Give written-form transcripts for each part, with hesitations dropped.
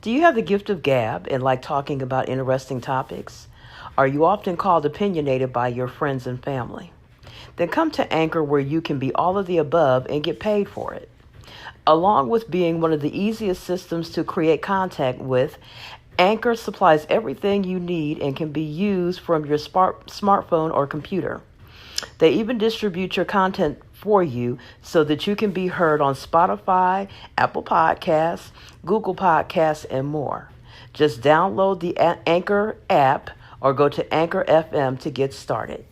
Do you have the gift of gab and like talking about interesting topics? Are you often called opinionated by your friends and family? Then come to Anchor where you can be all of the above and get paid for it. Along with being one of the easiest systems to create contact with, Anchor supplies everything you need and can be used from your smartphone or computer. They even distribute your content for you so that you can be heard on Spotify, Apple Podcasts, Google Podcasts, and more. Just download the Anchor app or go to Anchor FM to get started.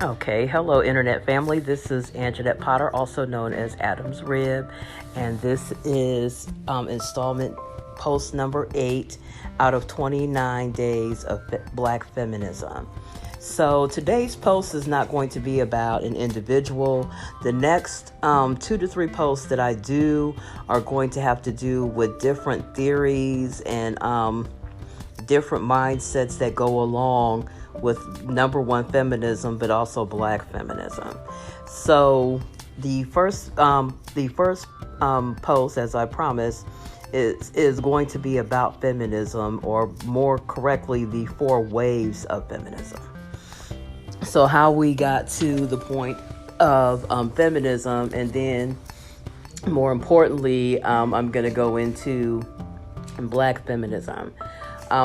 Okay, hello Internet family. This is Anjanette Potter, also known as Adam's Rib, and this is installment post number 8 out of 29 days of Black feminism. So today's post is not going to be about an individual. The next 2 to 3 posts that I do are going to have to do with different theories and different mindsets that go along with number one feminism, but also Black feminism. So the first post, as I promised, is going to be about feminism, or more correctly, the 4 waves of feminism. So how we got to the point of feminism, and then more importantly, I'm going to go into Black feminism.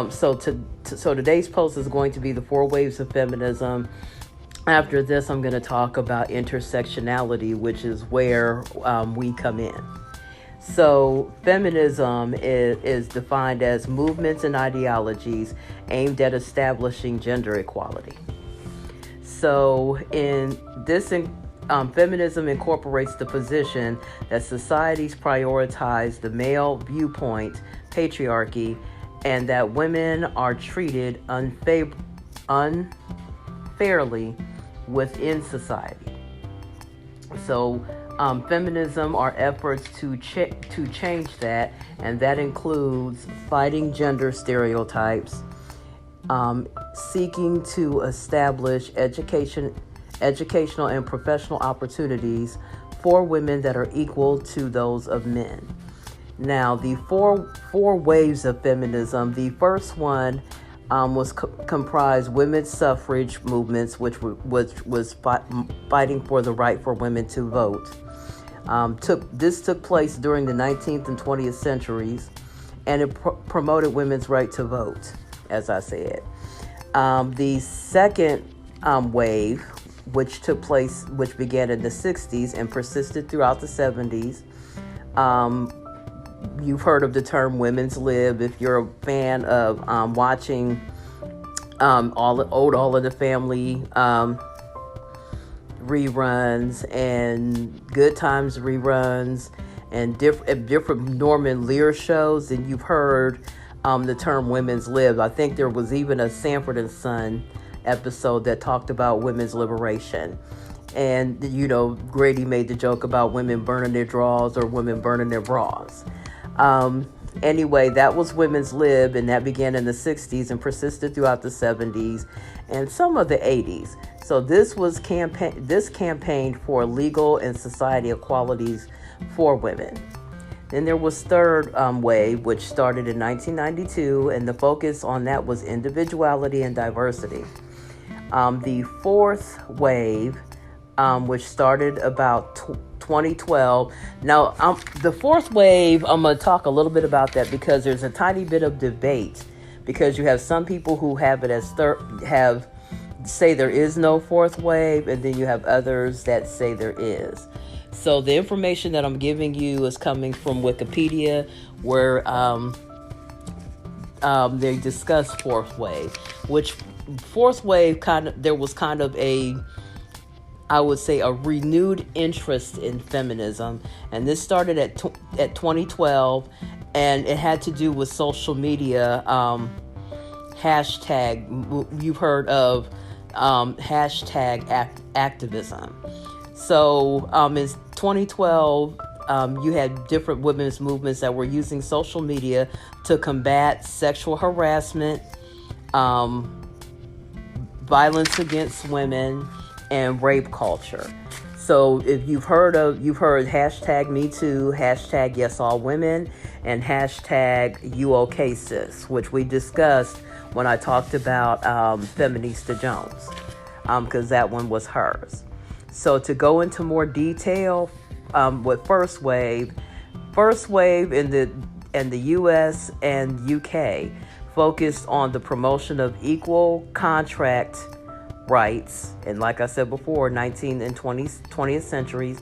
So today's post is going to be the 4 waves of feminism. After this, I'm going to talk about intersectionality, which is where we come in. So feminism is defined as movements and ideologies aimed at establishing gender equality. So in this, feminism incorporates the position that societies prioritize the male viewpoint, patriarchy, and that women are treated unfairly within society. So feminism are efforts to change that, and that includes fighting gender stereotypes, seeking to establish educational and professional opportunities for women that are equal to those of men. Now, the four waves of feminism. The first one was comprised women's suffrage movements, which was fighting for the right for women to vote. This took place during the 19th and 20th centuries, and it promoted women's right to vote, as I said. The second wave, which began in the 60s and persisted throughout the 70s. You've heard of the term women's lib if you're a fan of watching All in the Family reruns and Good Times reruns and different Norman Lear shows, and you've heard the term women's lib. I think there was even a Sanford and Son episode that talked about women's liberation. And, Grady made the joke about women burning their drawers or women burning their bras. Anyway, that was women's lib, and that began in the 60s and persisted throughout the 70s and some of the 80s. So this campaigned for legal and society equalities for women. Then there was third wave, which started in 1992, and the focus on that was individuality and diversity. The fourth wave, which started about 2012. Now, the fourth wave, I'm going to talk a little bit about that because there's a tiny bit of debate, because you have some people who have it as say there is no fourth wave, and then you have others that say there is. So the information that I'm giving you is coming from Wikipedia, where they discuss fourth wave, which fourth wave there was kind of I would say a renewed interest in feminism, and this started at 2012, and it had to do with social media hashtag. You've heard of hashtag activism. So in 2012, you had different women's movements that were using social media to combat sexual harassment, violence against women, and rape culture. So if you've heard hashtag Me Too, hashtag Yes All Women, and hashtag You OK Sis, which we discussed when I talked about Feminista Jones, because that one was hers. So to go into more detail with First Wave in the U.S. and U.K. focused on the promotion of equal contract rights, and like I said before, 19th and 20th centuries,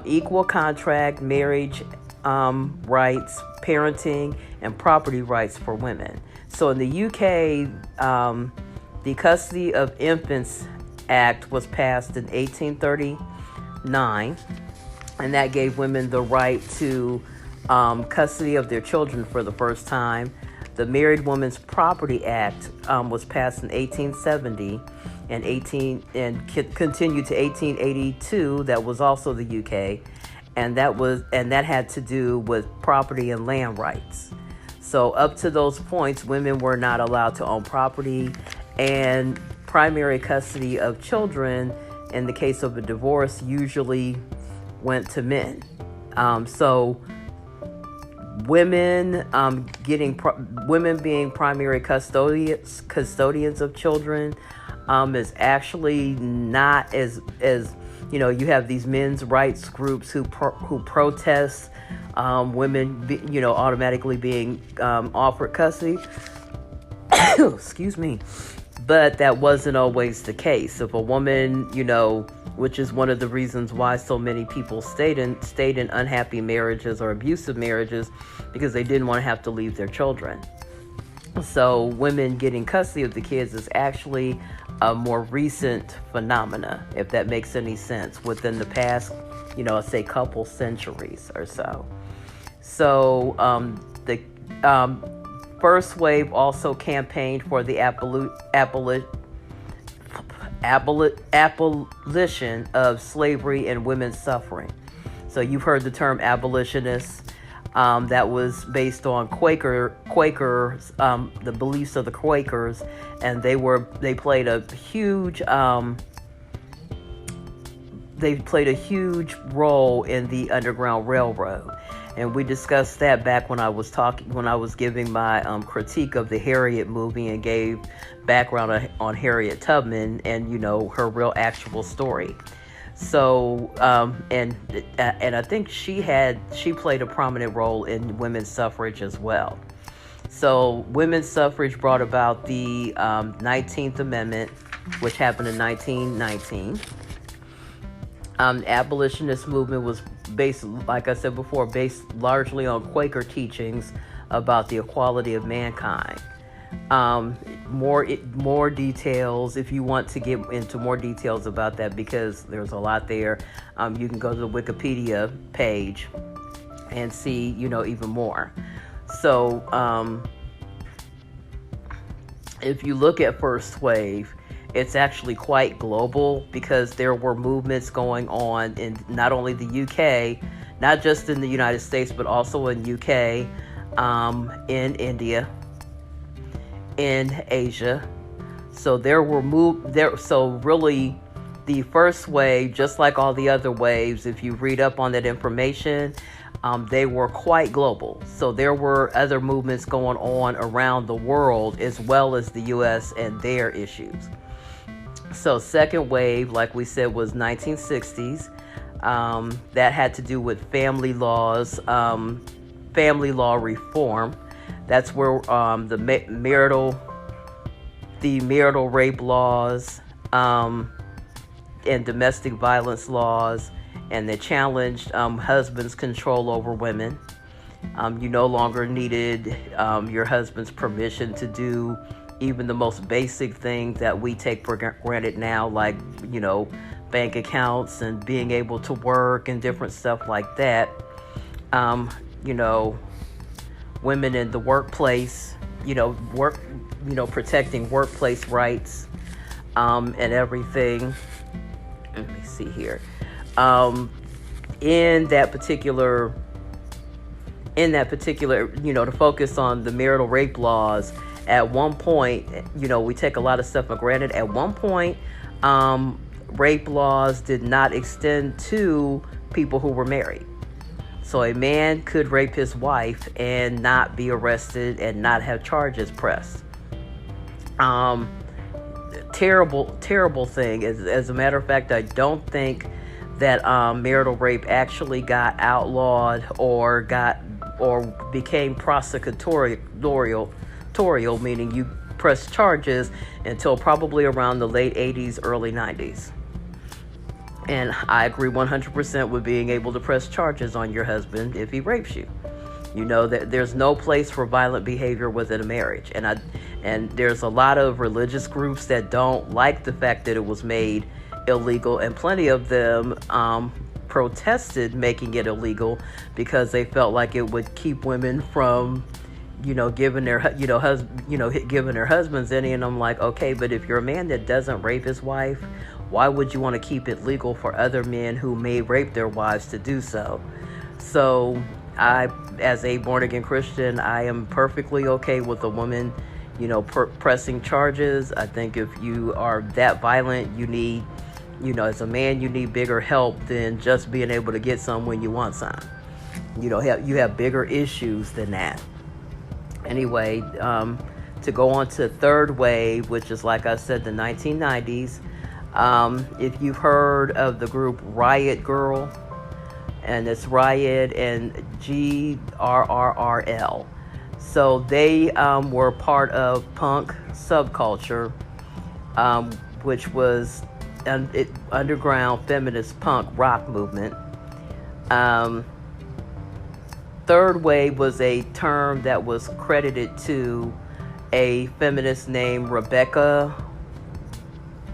equal contract, marriage rights, parenting, and property rights for women. So in the UK, the Custody of Infants Act was passed in 1839, and that gave women the right to custody of their children for the first time. The Married Women's Property Act was passed in 1870 and continued to 1882. That was also the UK, and that had to do with property and land rights. So up to those points, women were not allowed to own property, and primary custody of children in the case of a divorce usually went to men. So women being primary custodians of children is actually not as you have these men's rights groups who protest women automatically being offered custody. Excuse me. But that wasn't always the case. If a woman, which is one of the reasons why so many people stayed in unhappy marriages or abusive marriages, because they didn't want to have to leave their children. So women getting custody of the kids is actually a more recent phenomena, if that makes any sense, within the past, say couple centuries or so. So the First Wave also campaigned for the abolition of slavery and women's suffering. So you've heard the term abolitionists. That was based on Quakers, the beliefs of the Quakers, and they played a huge role in the Underground Railroad. And we discussed that back when I was giving my critique of the Harriet movie and gave background on Harriet Tubman and her real actual story. So and I think she played a prominent role in women's suffrage as well. So women's suffrage brought about the 19th Amendment, which happened in 1919. The abolitionist movement was based, like I said before, based largely on Quaker teachings about the equality of mankind. More details, if you want to get into more details about that, because there's a lot there, you can go to the Wikipedia page and see, even more. So if you look at First Wave, it's actually quite global, because there were movements going on in not only the UK, not just in the United States, but also in UK, in India, in Asia. So so really the First Wave, just like all the other waves, if you read up on that information, they were quite global. So there were other movements going on around the world, as well as the US and their issues. So second wave, like we said, was 1960s. That had to do with family laws, family law reform. That's where the marital rape laws and domestic violence laws, and they challenged husbands' control over women. You no longer needed your husband's permission to do even the most basic things that we take for granted now, like, bank accounts and being able to work and different stuff like that. Women in the workplace, protecting workplace rights, and everything. Let me see here. In that particular, to focus on the marital rape laws, at one point, we take a lot of stuff for granted. At one point, rape laws did not extend to people who were married. So a man could rape his wife and not be arrested and not have charges pressed. Terrible thing. As a matter of fact, I don't think that marital rape actually got outlawed or became prosecutorial, meaning you press charges, until probably around the late 80s, early 90s. And I agree 100% with being able to press charges on your husband if he rapes you. You know that there's no place for violent behavior within a marriage. And there's a lot of religious groups that don't like the fact that it was made illegal, and plenty of them protested making it illegal because they felt like it would keep women from giving their husbands any. And I'm like, okay, but if you're a man that doesn't rape his wife, why would you want to keep it legal for other men who may rape their wives to do so? So I, as a born-again Christian, I am perfectly okay with a woman, pressing charges. I think if you are that violent, you need, as a man, you need bigger help than just being able to get some when you want some. You have bigger issues than that. Anyway, to go on to third wave, which is, like I said, the 1990s. If you've heard of the group Riot Grrrl, and it's Riot and GRRRL. So they were part of punk subculture, which was underground feminist punk rock movement. Third wave was a term that was credited to a feminist named Rebecca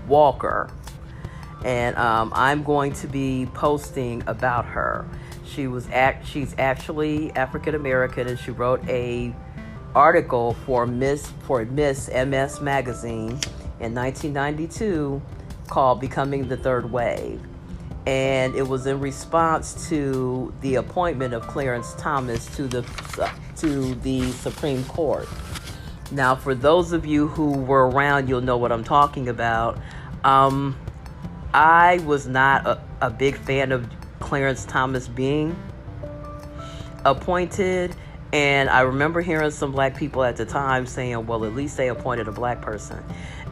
Walker, and I'm going to be posting about her. She's actually African American, and she wrote a article for Miss MS magazine in 1992 called "Becoming the Third Wave," and it was in response to the appointment of Clarence Thomas to the Supreme Court. Now, for those of you who were around, you'll know what I'm talking about. I was not a big fan of Clarence Thomas being appointed, and I remember hearing some black people at the time saying, well, at least they appointed a black person.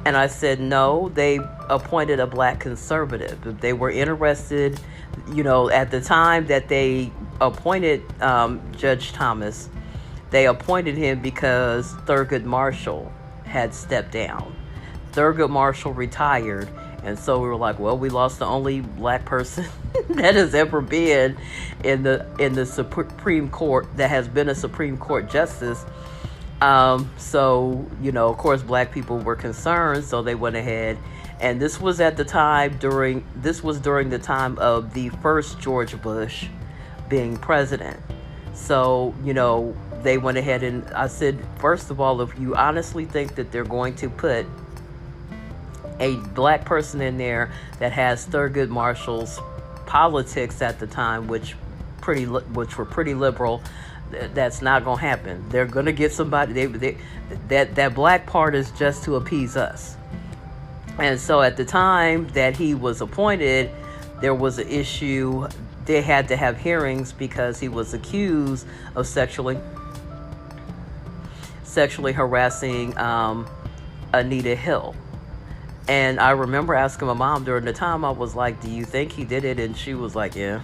And I said, no, they appointed a black conservative. If they were interested, at the time that they appointed Judge Thomas, they appointed him because Thurgood Marshall had stepped down. Thurgood Marshall retired, and so we were like, well, we lost the only black person that has ever been in the Supreme Court, that has been a Supreme Court justice. So, of course, black people were concerned, so they went ahead. And this was during the time of the first George Bush being president. So, they went ahead, and I said, first of all, if you honestly think that they're going to put a black person in there that has Thurgood Marshall's politics at the time, which were pretty liberal, that's not going to happen. They're going to get somebody. That black part is just to appease us. And so at the time that he was appointed, there was an issue. They had to have hearings because he was accused of sexually harassing Anita Hill. And I remember asking my mom during the time, I was like, do you think he did it? And she was like, yeah.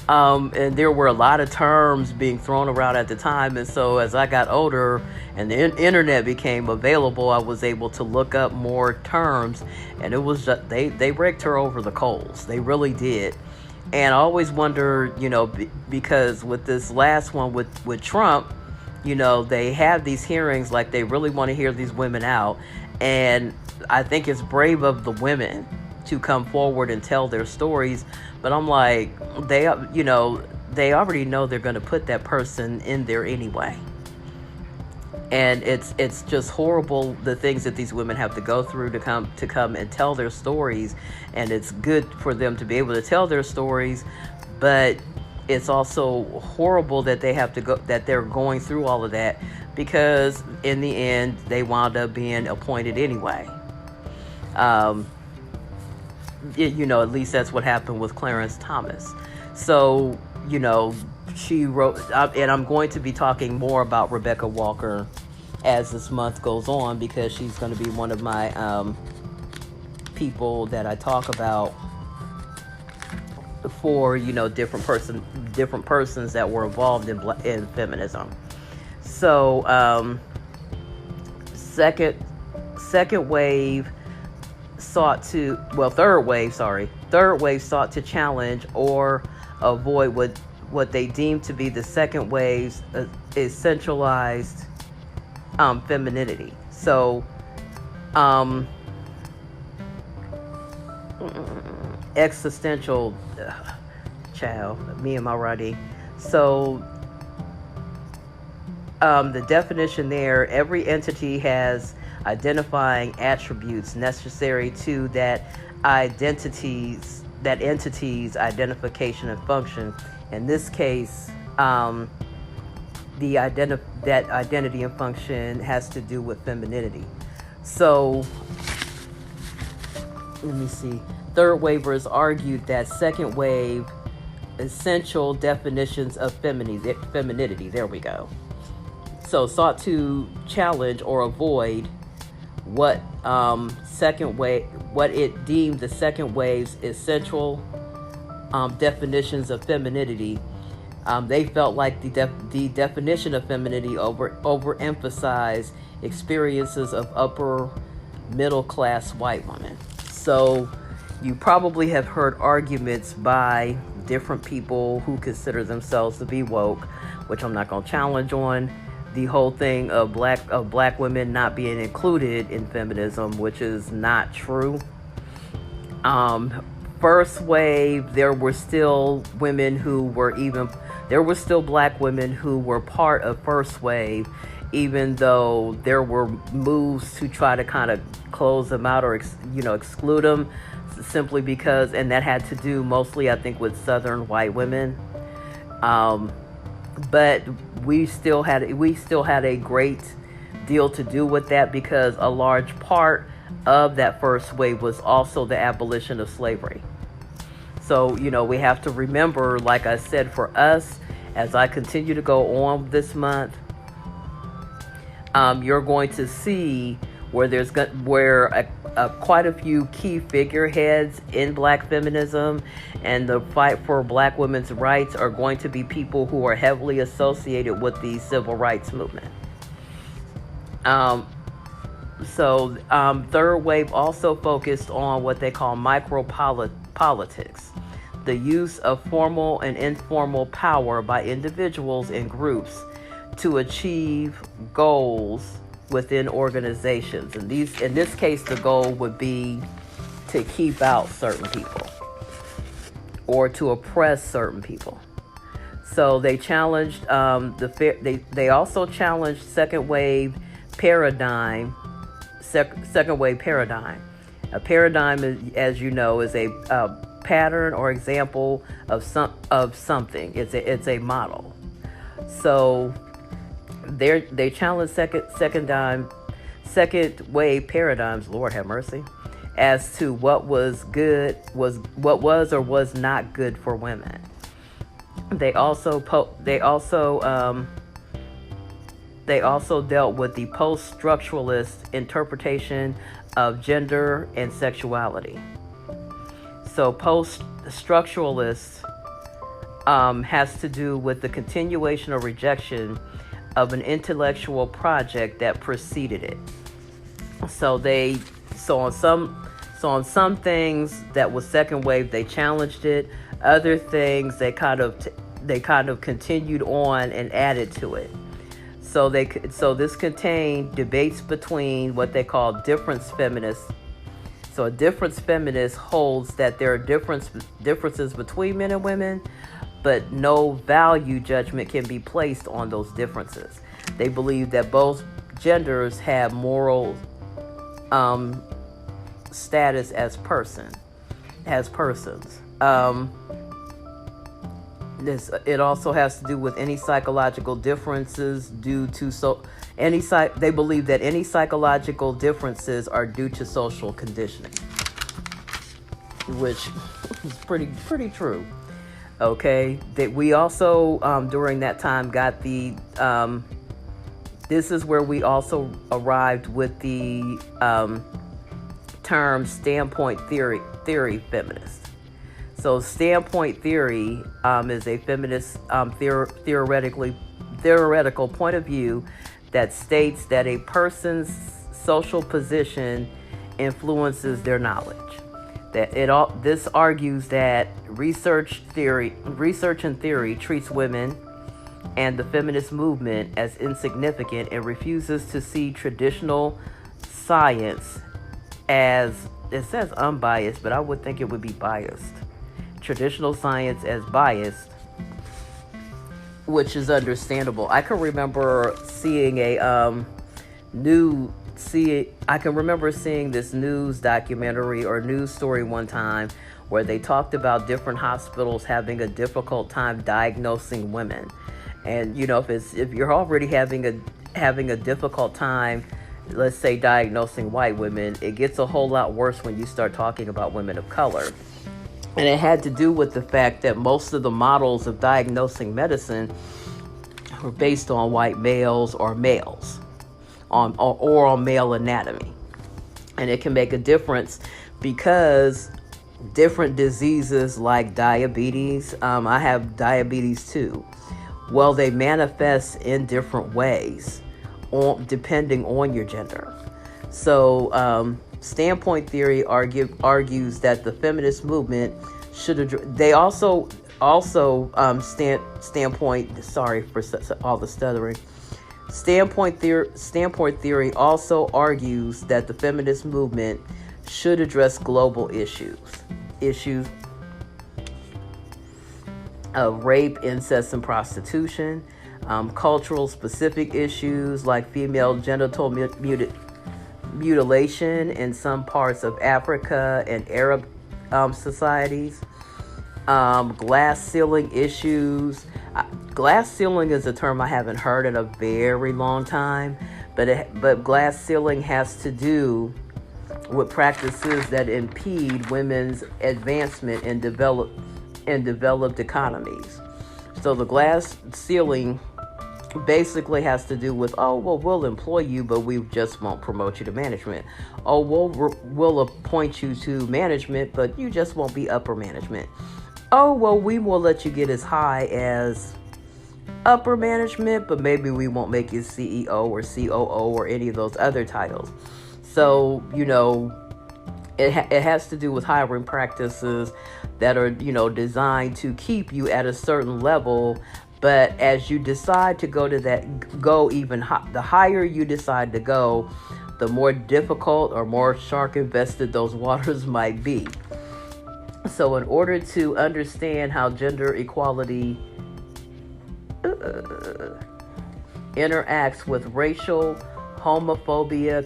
And there were a lot of terms being thrown around at the time. And so as I got older and the internet became available, I was able to look up more terms. And it was just, they raked her over the coals. They really did. And I always wonder, because with this last one with Trump, they have these hearings, like they really want to hear these women out. And I think it's brave of the women to come forward and tell their stories. But I'm like, they already know they're going to put that person in there anyway. And it's just horrible, the things that these women have to go through to come and tell their stories. And it's good for them to be able to tell their stories, but it's also horrible that they're going through all of that, because in the end they wound up being appointed anyway. at least that's what happened with Clarence Thomas. So, she wrote, and I'm going to be talking more about Rebecca Walker as this month goes on, because she's going to be one of my people that I talk about for different persons that were involved in feminism. So second wave sought to third wave sought to challenge or avoid what they deemed to be the second wave's essentialized femininity. So existential child, me and my Roddy. So the definition there: every entity has identifying attributes necessary to that entity's identification and function. In this case, that identity and function has to do with femininity. So let me see. Third wavers argued that second wave essential definitions of femininity. There we go. So sought to challenge or avoid what it deemed the second wave's essential definitions of femininity. They felt like the definition of femininity overemphasized experiences of upper middle class white women. So you probably have heard arguments by different people who consider themselves to be woke, which I'm not going to challenge on. The whole thing of black women not being included in feminism, which is not true. First wave, there were still black women who were part of first wave, even though there were moves to try to kind of close them out or exclude them, simply because, and that had to do mostly, I think, with Southern white women. But we still had a great deal to do with that, because a large part of that first wave was also the abolition of slavery. So, we have to remember, like I said, for us, as I continue to go on this month, you're going to see where quite a few key figureheads in black feminism and the fight for black women's rights are going to be people who are heavily associated with the civil rights movement. Third wave also focused on what they call micropolitics, the use of formal and informal power by individuals and groups to achieve goals within organizations. And in this case, the goal would be to keep out certain people or to oppress certain people. So they challenged they also challenged second wave paradigm. Second wave paradigm. A paradigm, as you know, is a pattern or example of something. It's a model. So they challenged second wave paradigms, Lord have mercy, as to what was or was not good for women. They also dealt with the post-structuralist interpretation of gender and sexuality. So post-structuralist has to do with the continuation or rejection of an intellectual project that preceded it. So on some things that was second wave, they challenged it. Other things they kind of continued on and added to it. So this contained debates between what they call difference feminists. So a difference feminist holds that there are differences between men and women, but no value judgment can be placed on those differences. They believe that both genders have moral status as persons. It also has to do with any psychological differences due to they believe that any psychological differences are due to social conditioning. which is pretty true. Okay, that we also during that time got the this is where we also arrived with the term standpoint theory feminist. So standpoint theory is a feminist theoretical point of view that states that a person's social position influences their knowledge. This argues that research and theory treats women and the feminist movement as insignificant and refuses to see traditional science as, it says unbiased, but I would think it would be biased. Traditional science as biased, which is understandable. I can remember seeing seeing this news documentary or news story one time where they talked about different hospitals having a difficult time diagnosing women. And if you're already having a difficult time, let's say diagnosing white women, it gets a whole lot worse when you start talking about women of color. And it had to do with the fact that most of the models of diagnosing medicine were based on white males or males, on male anatomy. And it can make a difference because different diseases like diabetes, I have diabetes too. Well, they manifest in different ways depending on your gender. So standpoint theory argues that the feminist movement should address. They also standpoint. Sorry for all the stuttering. Standpoint theory also argues that the feminist movement should address global issues of rape, incest, and prostitution, cultural specific issues like female genital mutilation in some parts of Africa and Arab societies, glass ceiling issues. Glass ceiling is a term I haven't heard in a very long time, but glass ceiling has to do with practices that impede women's advancement in developed economies. So the glass ceiling basically has to do with, we'll employ you, but we just won't promote you to management. We'll appoint you to management, but you just won't be upper management. We will let you get as high as upper management, but maybe we won't make you CEO or COO or any of those other titles. So, it has to do with hiring practices that are, designed to keep you at a certain level. But as you decide to go even the higher you decide to go, the more difficult or more shark infested those waters might be. So in order to understand how gender equality interacts with racial homophobia,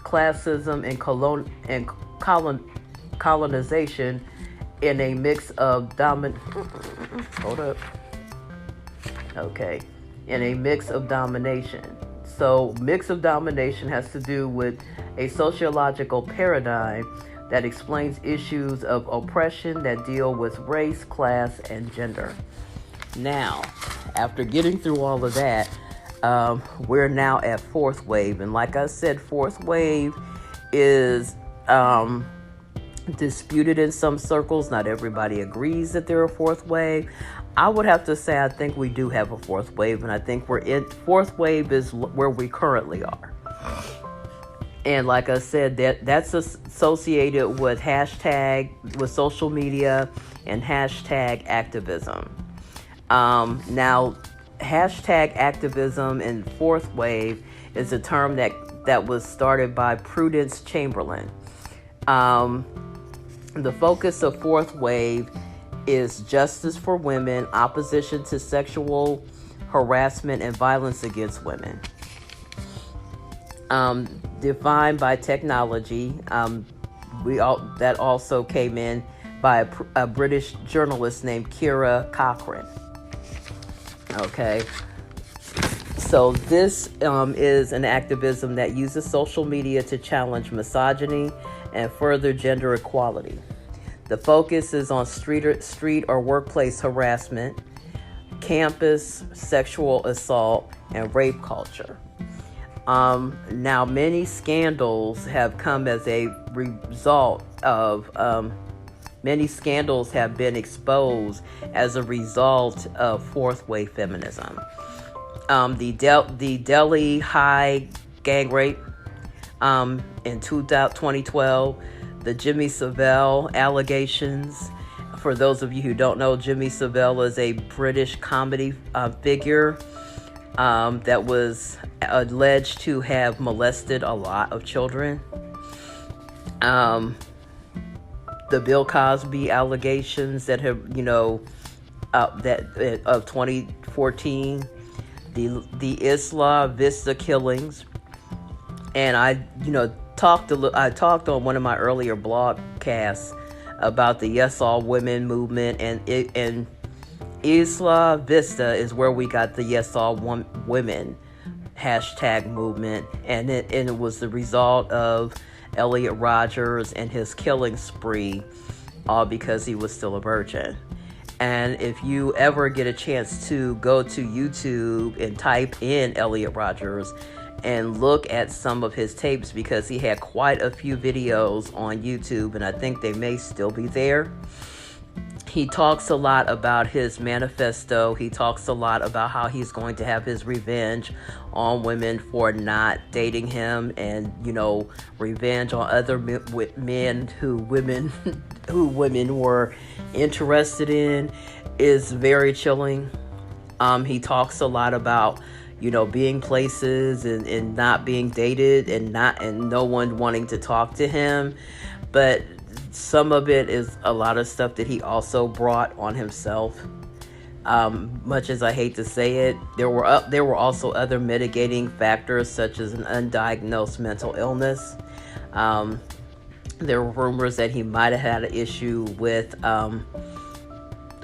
classism, and colonization in a mix of in a mix of domination. So mix of domination has to do with a sociological paradigm that explains issues of oppression that deal with race, class, and gender. Now, after getting through all of that, we're now at fourth wave. And like I said, fourth wave is disputed in some circles. Not everybody agrees that they're a fourth wave. I would have to say I think we do have a fourth wave, and I think fourth wave is where we currently are. And like I said, that's associated with social media and hashtag activism. Now, hashtag activism and fourth wave is a term that was started by Prudence Chamberlain. The focus of fourth wave is justice for women, opposition to sexual harassment and violence against women. Defined by technology, that also came in by a British journalist named Kira Cochrane. Okay, so this is an activism that uses social media to challenge misogyny and further gender equality. The focus is on street or workplace harassment, campus sexual assault, and rape culture. Now, many scandals have come as a result of many scandals have been exposed as a result of fourth wave feminism. The Delhi High gang rape in 2012, the Jimmy Savile allegations. For those of you who don't know, Jimmy Savile is a British comedy figure that was alleged to have molested a lot of children. The Bill Cosby allegations that have, that of 2014, the Isla Vista killings, and I talked on one of my earlier blogcasts about the Yes All Women movement, and Isla Vista is where we got the Yes All Women hashtag movement, and it was the result of Elliot Rodgers and his killing spree, all because he was still a virgin. And if you ever get a chance to go to YouTube and type in Elliot Rodgers and look at some of his tapes, because he had quite a few videos on YouTube, and I think they may still be there. He talks a lot about his manifesto. He talks a lot about how he's going to have his revenge on women for not dating him, and revenge on other men who women were interested in. Is very chilling. He talks a lot about being places and not being dated, and no one wanting to talk to him, but some of it is a lot of stuff that he also brought on himself. Much as I hate to say it, there were also other mitigating factors, such as an undiagnosed mental illness. There were rumors that he might have had an issue with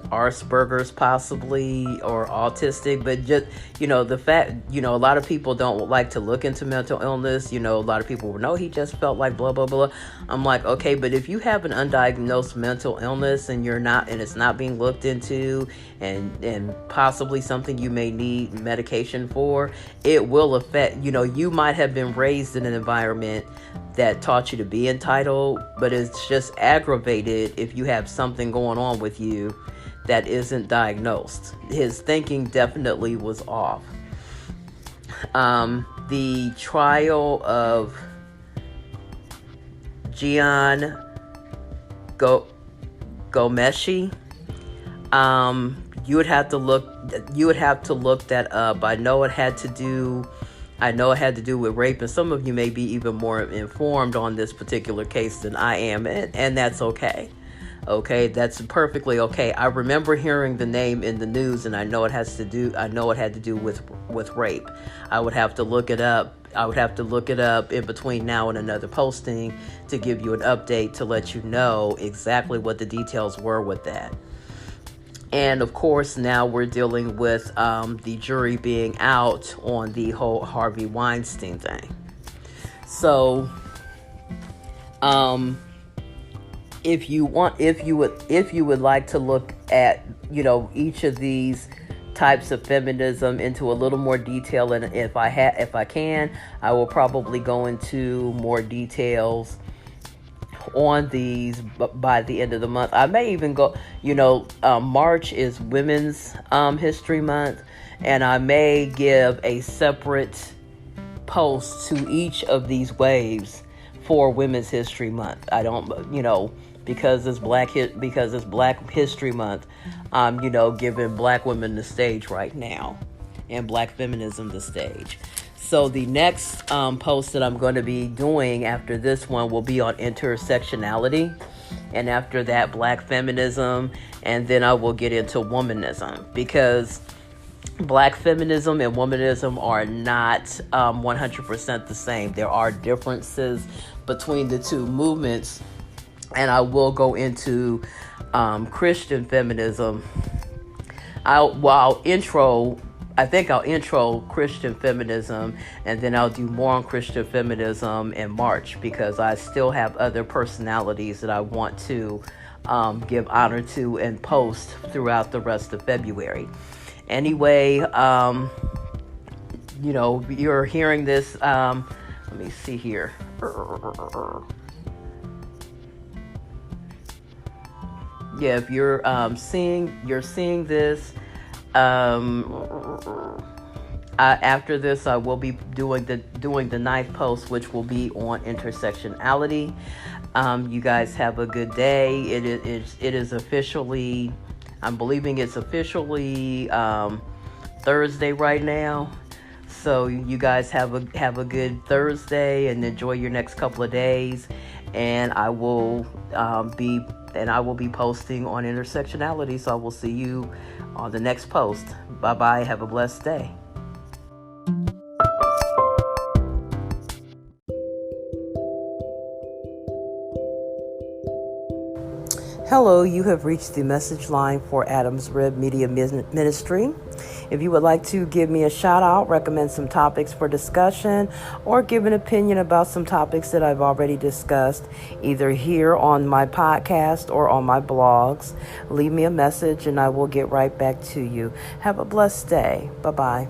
Asperger's possibly, or autistic, but just the fact a lot of people don't like to look into mental illness. A lot of people will know he just felt like blah blah blah. I'm like, okay, but if you have an undiagnosed mental illness and it's not being looked into, and possibly something you may need medication for, it will affect. You might have been raised in an environment that taught you to be entitled, but it's just aggravated if you have something going on with you that isn't diagnosed. His thinking definitely was off. The trial of Jian Ghomeshi, you would have to look that up. I know it had to do with rape, and some of you may be even more informed on this particular case than I am, and that's okay. Okay, that's perfectly okay. I remember hearing the name in the news, and I know it had to do with rape. I would have to look it up. In between now and another posting to give you an update to let you know exactly what the details were with that. And of course, now we're dealing with the jury being out on the whole Harvey Weinstein thing. So, if you would like to look at each of these types of feminism into a little more detail, and if I can, I will probably go into more details on these by the end of the month. I may even go, March is Women's History Month, and I may give a separate post to each of these waves for Women's History Month. I don't, because it's Black History Month, I'm, giving Black women the stage right now, and Black feminism the stage. So the next post that I'm going to be doing after this one will be on intersectionality, and after that, Black feminism, and then I will get into womanism, because Black feminism and womanism are not 100% the same. There are differences between the two movements, and I will go into Christian feminism. I'll I think I'll intro Christian feminism, and then I'll do more on Christian feminism in March, because I still have other personalities that I want to give honor to and post throughout the rest of February. Anyway, you're hearing this. Let me see here. Yeah, if you're seeing this. After this, I will be doing the ninth post, which will be on intersectionality. You guys have a good day. It is officially, I'm believing it's officially Thursday right now. So you guys have a good Thursday and enjoy your next couple of days. And I will be posting on intersectionality. So I will see you on the next post. Bye bye. Have a blessed day. Hello, you have reached the message line for Adam's Rib Media Ministry. If you would like to give me a shout out, recommend some topics for discussion, or give an opinion about some topics that I've already discussed, either here on my podcast or on my blogs, leave me a message and I will get right back to you. Have a blessed day. Bye-bye.